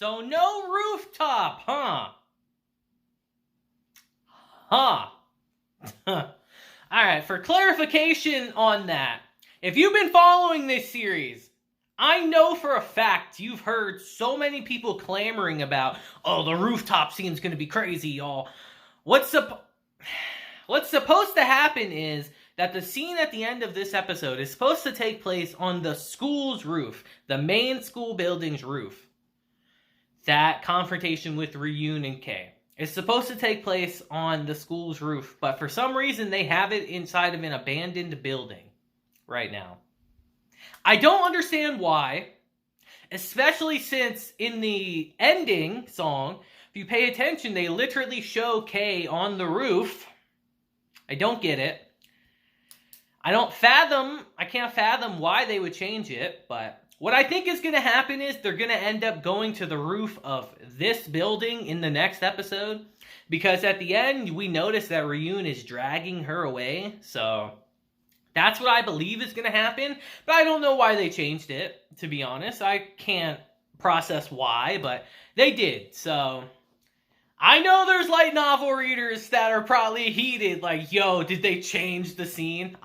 So no rooftop, huh? Alright, for clarification on that, if you've been following this series, I know for a fact you've heard so many people clamoring about, oh, the rooftop scene's gonna be crazy, y'all. What's supposed to happen is that the scene at the end of this episode is supposed to take place on the school's roof, the main school building's roof. That confrontation with Ryueen and Kei. It's supposed to take place on the school's roof, but for some reason they have it inside of an abandoned building right now. I don't understand why, especially since in the ending song, if you pay attention, they literally show Kei on the roof. I don't get it. I can't fathom why they would change it, but what I think is going to happen is they're going to end up going to the roof of this building in the next episode, because at the end, we notice that Ryueen is dragging her away, so that's what I believe is going to happen, but I don't know why they changed it, to be honest. I can't process why, but they did, so I know there's light novel readers that are probably heated, like, yo, did they change the scene?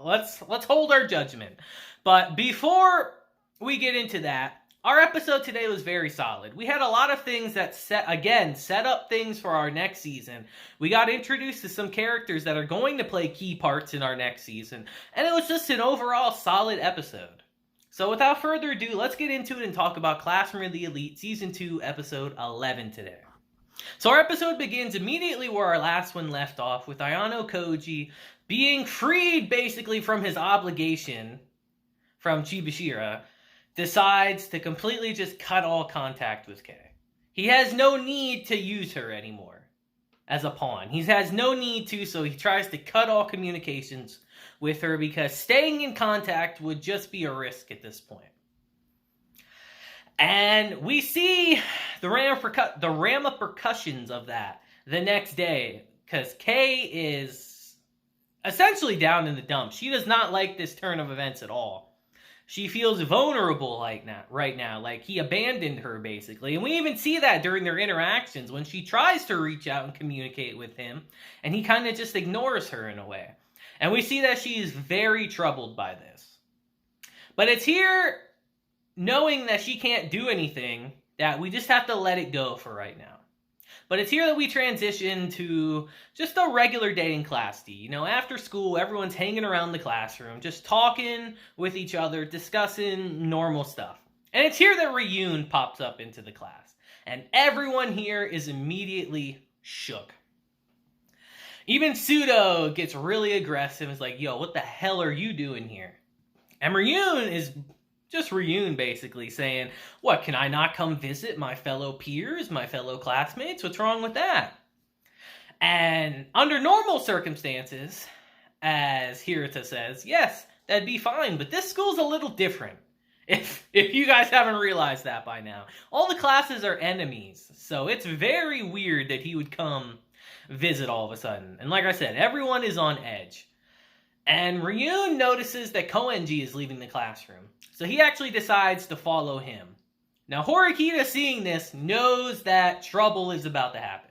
Let's hold our judgment. But before we get into that, our episode today was very solid. We had a lot of things that set up things for our next season. We got introduced to some characters that are going to play key parts in our next season, and it was just an overall solid episode. So without further ado, let's get into it and talk about Classroom of the Elite Season 2, Episode 11 today. So our episode begins immediately where our last one left off, with Ayano Koji being freed basically from his obligation from Chibashira, decides to completely just cut all contact with Kei. He has no need to use her anymore as a pawn. He has no need to, so he tries to cut all communications with her because staying in contact would just be a risk at this point. And we see the ramifications of that the next day, because Kei is essentially down in the dumps. She does not like this turn of events at all. She feels vulnerable right now, like he abandoned her, basically. And we even see that during their interactions when she tries to reach out and communicate with him, and he kind of just ignores her in a way. And we see that she is very troubled by this. But it's here, knowing that she can't do anything, that we just have to let it go for right now. But it's here that we transition to just a regular day in Class D. You know, after school, everyone's hanging around the classroom, just talking with each other, discussing normal stuff. And it's here that Ryueen pops up into the class. And everyone here is immediately shook. Even Pseudo gets really aggressive. It's like, yo, what the hell are you doing here? And Ryueen is just Ryueen, basically, saying, what, can I not come visit my fellow peers, my fellow classmates? What's wrong with that? And under normal circumstances, as Hirata says, yes, that'd be fine, but this school's a little different. If you guys haven't realized that by now. All the classes are enemies, so it's very weird that he would come visit all of a sudden. And like I said, everyone is on edge. And Ryueen notices that Koenji is leaving the classroom, so he actually decides to follow him. Now, Horikita, seeing this, knows that trouble is about to happen.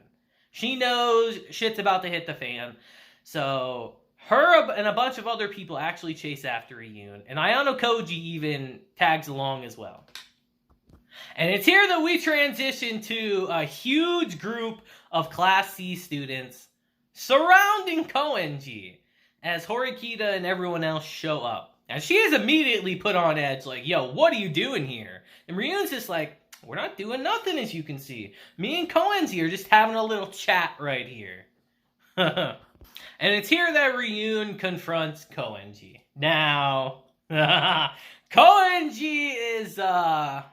She knows shit's about to hit the fan, so her and a bunch of other people actually chase after Ryueen, and Ayano Koji even tags along as well. And it's here that we transition to a huge group of Class C students surrounding Koenji, as Horikita and everyone else show up. And she is immediately put on edge, like, yo, what are you doing here? And Ryueen's just like, we're not doing nothing, as you can see. Me and Koenji are just having a little chat right here. And it's here that Ryueen confronts Koenji. Now, Koenji is a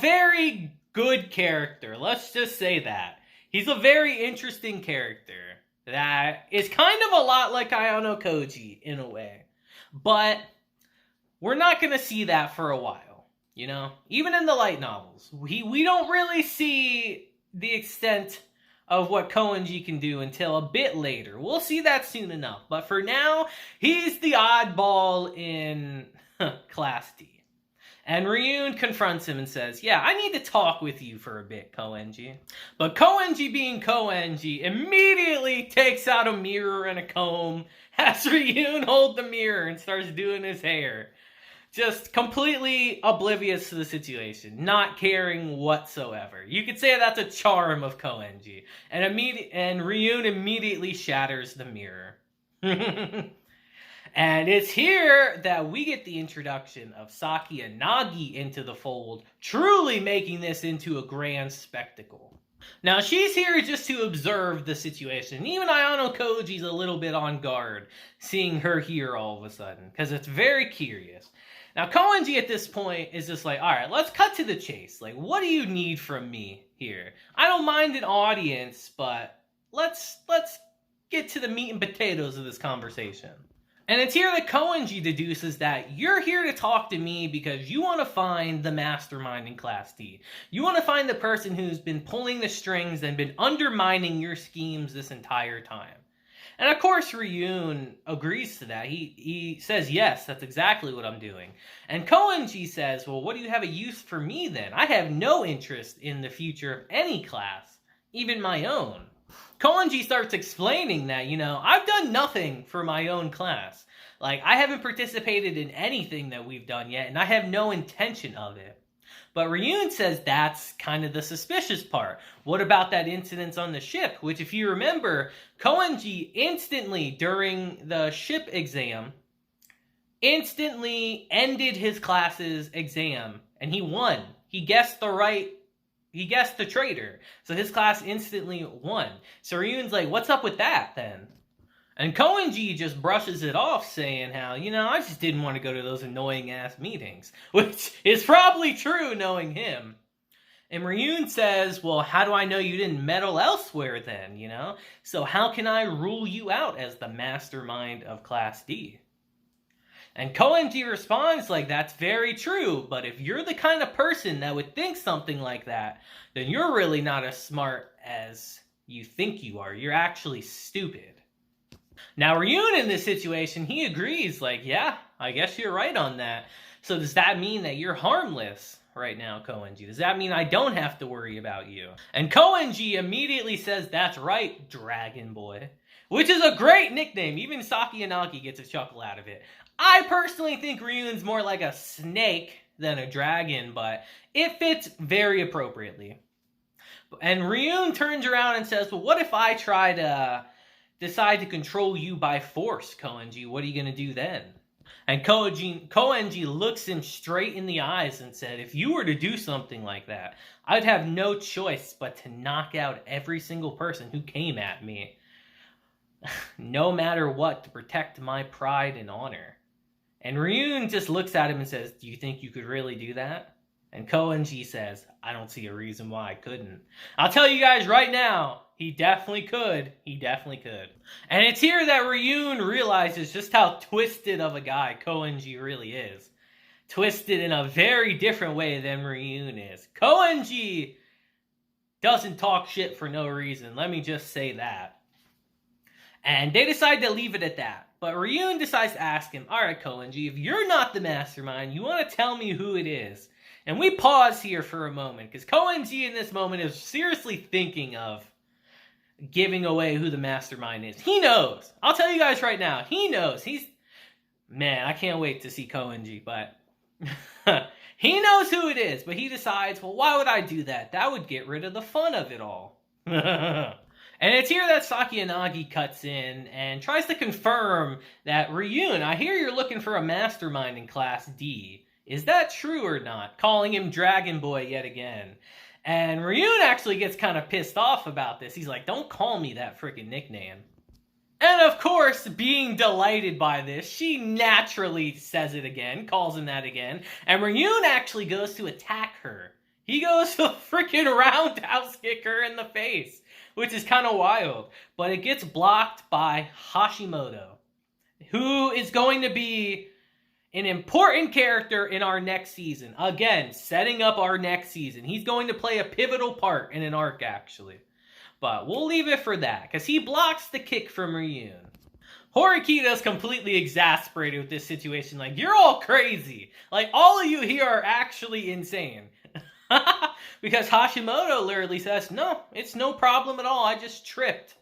very good character. Let's just say that. He's a very interesting character that is kind of a lot like Ayano Koji in a way. But we're not going to see that for a while, you know? Even in the light novels, we don't really see the extent of what Koenji can do until a bit later. We'll see that soon enough. But for now, he's the oddball in Class D. And Ryueen confronts him and says, yeah, I need to talk with you for a bit, Koenji. But Koenji, being Koenji, immediately takes out a mirror and a comb, has Ryueen hold the mirror and starts doing his hair. Just completely oblivious to the situation, not caring whatsoever. You could say that's a charm of Koenji. And Ryueen immediately shatters the mirror. And it's here that we get the introduction of Sakayanagi into the fold, truly making this into a grand spectacle. Now, she's here just to observe the situation. Even Ayano Koji's a little bit on guard, seeing her here all of a sudden, because it's very curious. Now, Koenji at this point is just like, all right, let's cut to the chase. Like, what do you need from me here? I don't mind an audience, but let's get to the meat and potatoes of this conversation. And it's here that Koenji deduces that you're here to talk to me because you want to find the mastermind in Class D. You want to find the person who's been pulling the strings and been undermining your schemes this entire time. And of course, Ryueen agrees to that. He says, yes, that's exactly what I'm doing. And Koenji says, well, what do you have a use for me then? I have no interest in the future of any class, even my own. Koenji starts explaining that, I've done nothing for my own class. Like, I haven't participated in anything that we've done yet, and I have no intention of it. But Ryueen says that's kind of the suspicious part. What about that incident on the ship? Which, if you remember, Koenji instantly, during the ship exam, instantly ended his class's exam, and he won. He guessed the traitor. So his class instantly won. So Ryuen's like, what's up with that then? And Koenji just brushes it off, saying how, I just didn't want to go to those annoying-ass meetings. Which is probably true, knowing him. And Ryueen says, well, how do I know you didn't meddle elsewhere then, So how can I rule you out as the mastermind of Class D? And Koenji responds like, that's very true, but if you're the kind of person that would think something like that, then you're really not as smart as you think you are. You're actually stupid. Now, Ryueen in this situation, he agrees, like, yeah, I guess you're right on that. So does that mean that you're harmless right now, Koenji? Does that mean I don't have to worry about you? And Koenji immediately says, that's right, Dragon Boy. Which is a great nickname. Even Sakayanagi gets a chuckle out of it. I personally think Ryuen's more like a snake than a dragon, but it fits very appropriately. And Ryueen turns around and says, well, what if I try to decide to control you by force, Koenji? What are you going to do then? And Koenji looks him straight in the eyes and said, if you were to do something like that, I'd have no choice but to knock out every single person who came at me. No matter what, to protect my pride and honor. And Ryueen just looks at him and says, do you think you could really do that? And Koenji says, I don't see a reason why I couldn't. I'll tell you guys right now, he definitely could. He definitely could. And it's here that Ryueen realizes just how twisted of a guy Koenji really is. Twisted in a very different way than Ryueen is. Koenji doesn't talk shit for no reason. Let me just say that. And they decide to leave it at that. But Ryueen decides to ask him, alright Koenji, if you're not the mastermind, you want to tell me who it is? And we pause here for a moment, because Koenji in this moment is seriously thinking of giving away who the mastermind is. He knows. I'll tell you guys right now, he knows. Man, I can't wait to see Koenji, but he knows who it is, but he decides, well, why would I do that? That would get rid of the fun of it all. And it's here that Sakayanagi cuts in and tries to confirm that, Ryueen, I hear you're looking for a mastermind in Class D. Is that true or not? Calling him Dragon Boy yet again. And Ryueen actually gets kind of pissed off about this. He's like, don't call me that freaking nickname. And of course, being delighted by this, she naturally says it again, calls him that again. And Ryueen actually goes to attack her. He goes to freaking roundhouse kick her in the face, which is kind of wild. But it gets blocked by Hashimoto, who is going to be an important character in our next season. Again, setting up our next season. He's going to play a pivotal part in an arc, actually. But we'll leave it for that, because he blocks the kick from Ryueen. Horikita's completely exasperated with this situation. Like, you're all crazy. Like, all of you here are actually insane. Because Hashimoto literally says, no, it's no problem at all. I just tripped.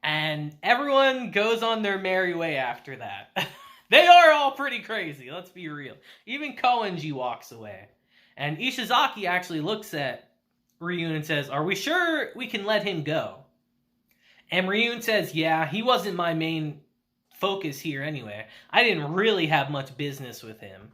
And everyone goes on their merry way after that. They are all pretty crazy, let's be real. Even Koenji walks away. And Ishizaki actually looks at Ryueen and says, are we sure we can let him go? And Ryueen says, yeah, he wasn't my main focus here anyway. I didn't really have much business with him.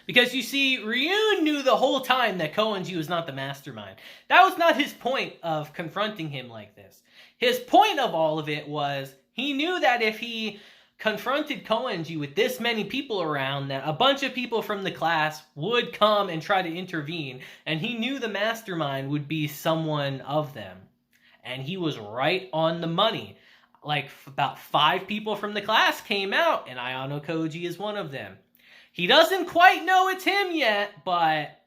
Because you see, Ryueen knew the whole time that Koenji was not the mastermind. That was not his point of confronting him like this. His point of all of it was, he knew that if he confronted Koenji with this many people around, that a bunch of people from the class would come and try to intervene, and he knew the mastermind would be someone of them. And he was right on the money. Like, about 5 people from the class came out, and Ayano Koji is one of them. He doesn't quite know it's him yet, but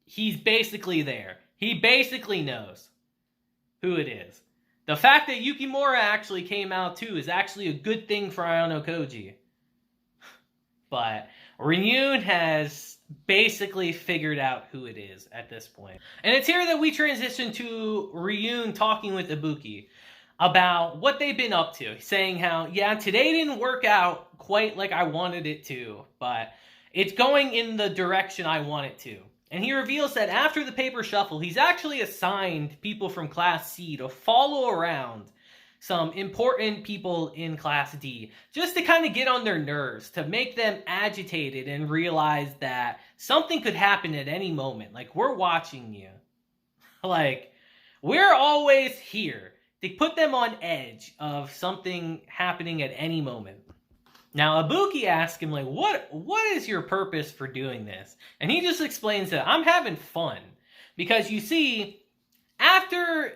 he's basically there. He basically knows who it is. The fact that Yukimura actually came out too is actually a good thing for Ayano Koji. But Ryueen has basically figured out who it is at this point. And it's here that we transition to Ryueen talking with Ibuki about what they've been up to. Saying how, yeah, today didn't work out quite like I wanted it to, but it's going in the direction I want it to. And he reveals that after the paper shuffle, he's actually assigned people from Class C to follow around some important people in Class D, just to kind of get on their nerves, to make them agitated and realize that something could happen at any moment. Like, we're watching you. Like, we're always here to put them on edge of something happening at any moment. Now, Ibuki asks him, like, what is your purpose for doing this? And he just explains that I'm having fun. Because you see, after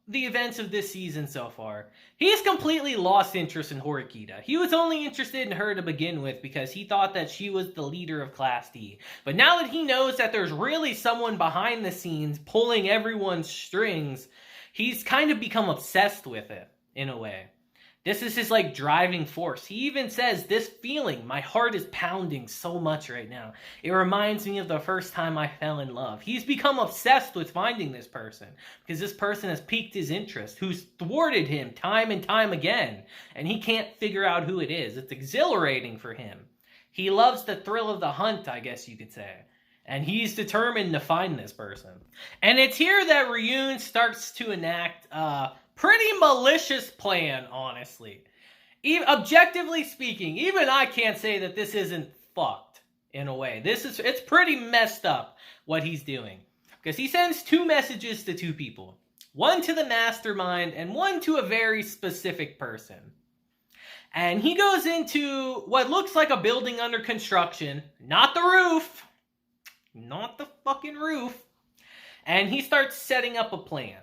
the events of this season so far, he's completely lost interest in Horikita. He was only interested in her to begin with because he thought that she was the leader of Class D. But now that he knows that there's really someone behind the scenes pulling everyone's strings, he's kind of become obsessed with it, in a way. This is his, like, driving force. He even says, this feeling, my heart is pounding so much right now. It reminds me of the first time I fell in love. He's become obsessed with finding this person because this person has piqued his interest, who's thwarted him time and time again, and he can't figure out who it is. It's exhilarating for him. He loves the thrill of the hunt, I guess you could say. And he's determined to find this person. And it's here that Ryueen starts to enact pretty malicious plan, honestly. Objectively speaking, even I can't say that this isn't fucked, in a way. It's pretty messed up, what he's doing. Because he sends 2 messages to 2 people. One to the mastermind, and one to a very specific person. And he goes into what looks like a building under construction. Not the roof. Not the fucking roof. And he starts setting up a plan.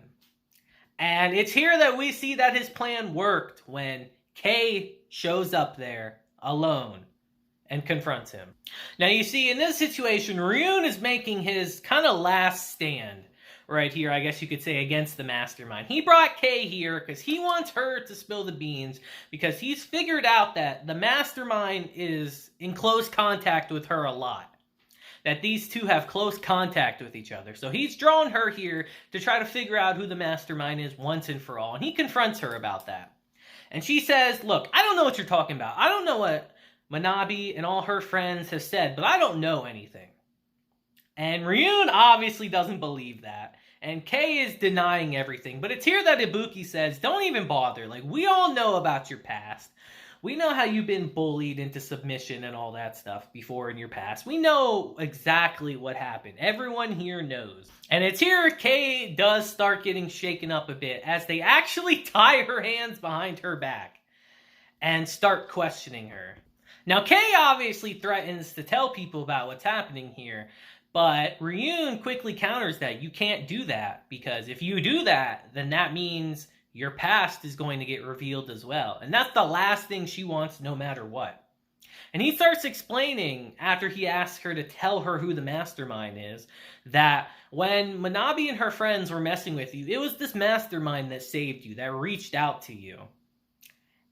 And it's here that we see that his plan worked when Kei shows up there alone and confronts him. Now you see, in this situation, Ryueen is making his kind of last stand right here, I guess you could say, against the mastermind. He brought Kei here because he wants her to spill the beans because he's figured out that the mastermind is in close contact with her a lot. That these two have close contact with each other. So he's drawn her here to try to figure out who the mastermind is once and for all. And he confronts her about that. And she says, look, I don't know what you're talking about. I don't know what Manabe and all her friends have said, but I don't know anything. And Ryueen obviously doesn't believe that. And Kei is denying everything. But it's here that Ibuki says, don't even bother. Like, we all know about your past. We know how you've been bullied into submission and all that stuff before in your past. We know exactly what happened. Everyone here knows. And it's here Kei does start getting shaken up a bit as they actually tie her hands behind her back and start questioning her. Now, Kei obviously threatens to tell people about what's happening here, but Ryueen quickly counters that you can't do that because if you do that, then that means your past is going to get revealed as well. And that's the last thing she wants no matter what. And he starts explaining, after he asks her to tell her who the mastermind is, that when Manabe and her friends were messing with you, it was this mastermind that saved you, that reached out to you.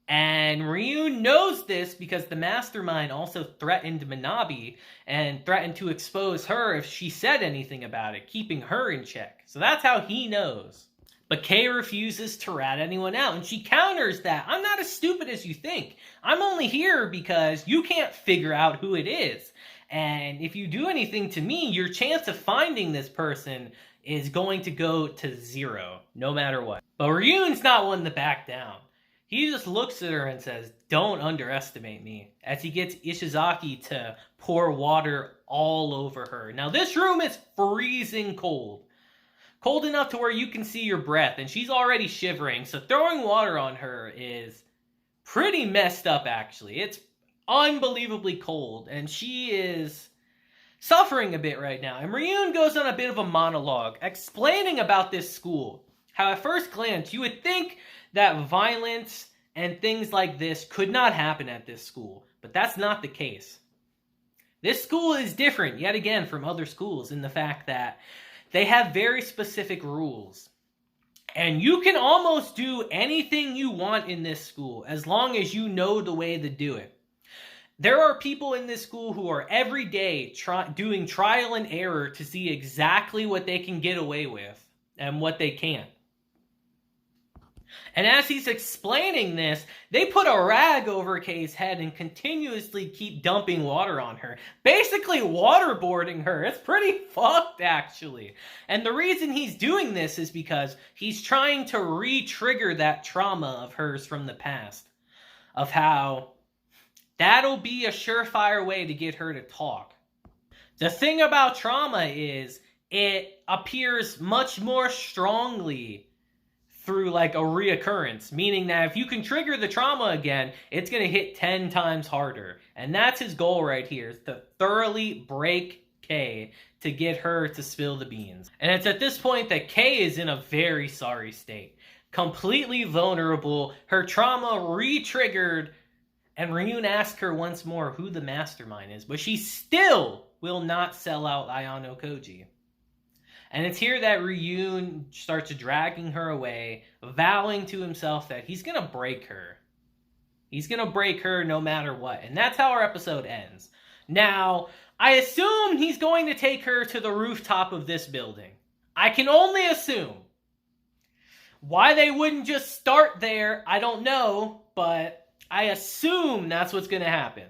And Ryueen knows this because the Mastermind also threatened Manabe and threatened to expose her if she said anything about it, keeping her in check. So that's how he knows. But Kei refuses to rat anyone out, and she counters that. I'm not as stupid as you think. I'm only here because you can't figure out who it is. And if you do anything to me, your chance of finding this person is going to go to 0, no matter what. But Ryuen's not one to back down. He just looks at her and says, "Don't underestimate me," as he gets Ishizaki to pour water all over her. Now, this room is freezing cold. Cold enough to where you can see your breath, and she's already shivering, so throwing water on her is pretty messed up, actually. It's unbelievably cold, and she is suffering a bit right now. And Ryueen goes on a bit of a monologue, explaining about this school. How at first glance, you would think that violence and things like this could not happen at this school, but that's not the case. This school is different, yet again, from other schools in the fact that they have very specific rules. And you can almost do anything you want in this school as long as you know the way to do it. There are people in this school who are every day doing trial and error to see exactly what they can get away with and what they can't. And as he's explaining this, they put a rag over Kei's head and continuously keep dumping water on her. Basically waterboarding her. It's pretty fucked, actually. And the reason he's doing this is because he's trying to re-trigger that trauma of hers from the past. Of how that'll be a surefire way to get her to talk. The thing about trauma is it appears much more strongly through like a reoccurrence, meaning that if you can trigger the trauma again, it's going to hit 10 times harder. And that's his goal right here, is to thoroughly break Kei to get her to spill the beans. And it's at this point that Kei is in a very sorry state, completely vulnerable, her trauma re-triggered, and Ryueen asks her once more who the Mastermind is, but she still will not sell out Ayano Koji. And it's here that Ryueen starts dragging her away, vowing to himself that he's going to break her. He's going to break her no matter what. And that's how our episode ends. Now, I assume he's going to take her to the rooftop of this building. I can only assume. Why they wouldn't just start there, I don't know, but I assume that's what's going to happen.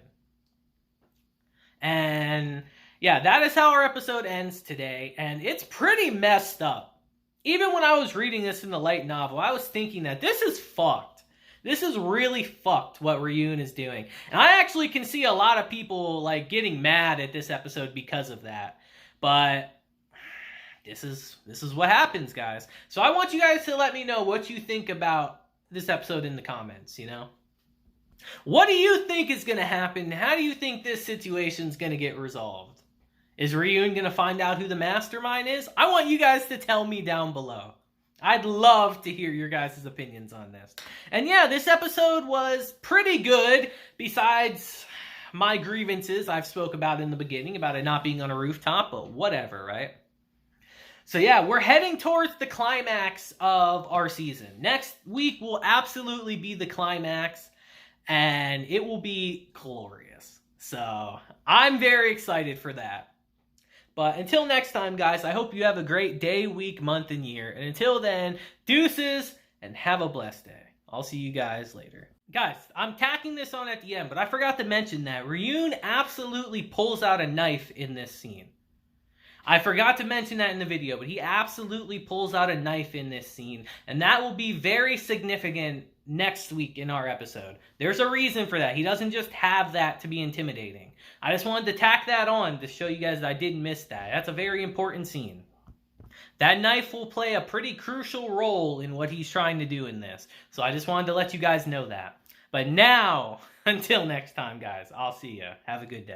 And yeah, that is how our episode ends today, and it's pretty messed up. Even when I was reading this in the light novel, I was thinking that this is fucked. This is really fucked what Ryueen is doing. And I actually can see a lot of people like getting mad at this episode because of that. But this is what happens, guys. So I want you guys to let me know what you think about this episode in the comments, you know? What do you think is going to happen? How do you think this situation is going to get resolved? Is Ryueen going to find out who the Mastermind is? I want you guys to tell me down below. I'd love to hear your guys' opinions on this. And yeah, this episode was pretty good, besides my grievances I've spoke about in the beginning, about it not being on a rooftop, but whatever, right? So yeah, we're heading towards the climax of our season. Next week will absolutely be the climax, and it will be glorious. So I'm very excited for that. But until next time, guys, I hope you have a great day, week, month, and year. And until then, deuces, and have a blessed day. I'll see you guys later. Guys, I'm tacking this on at the end, but I forgot to mention that Ryueen absolutely pulls out a knife in this scene. I forgot to mention that in the video, but he absolutely pulls out a knife in this scene. And that will be very significant next week in our episode. There's a reason for that. He doesn't just have that to be intimidating. I just wanted to tack that on to show you guys that I didn't miss that. That's a very important scene. That knife will play a pretty crucial role in what he's trying to do in this. So I just wanted to let you guys know that. But now, until next time, guys, I'll see you. Have a good day.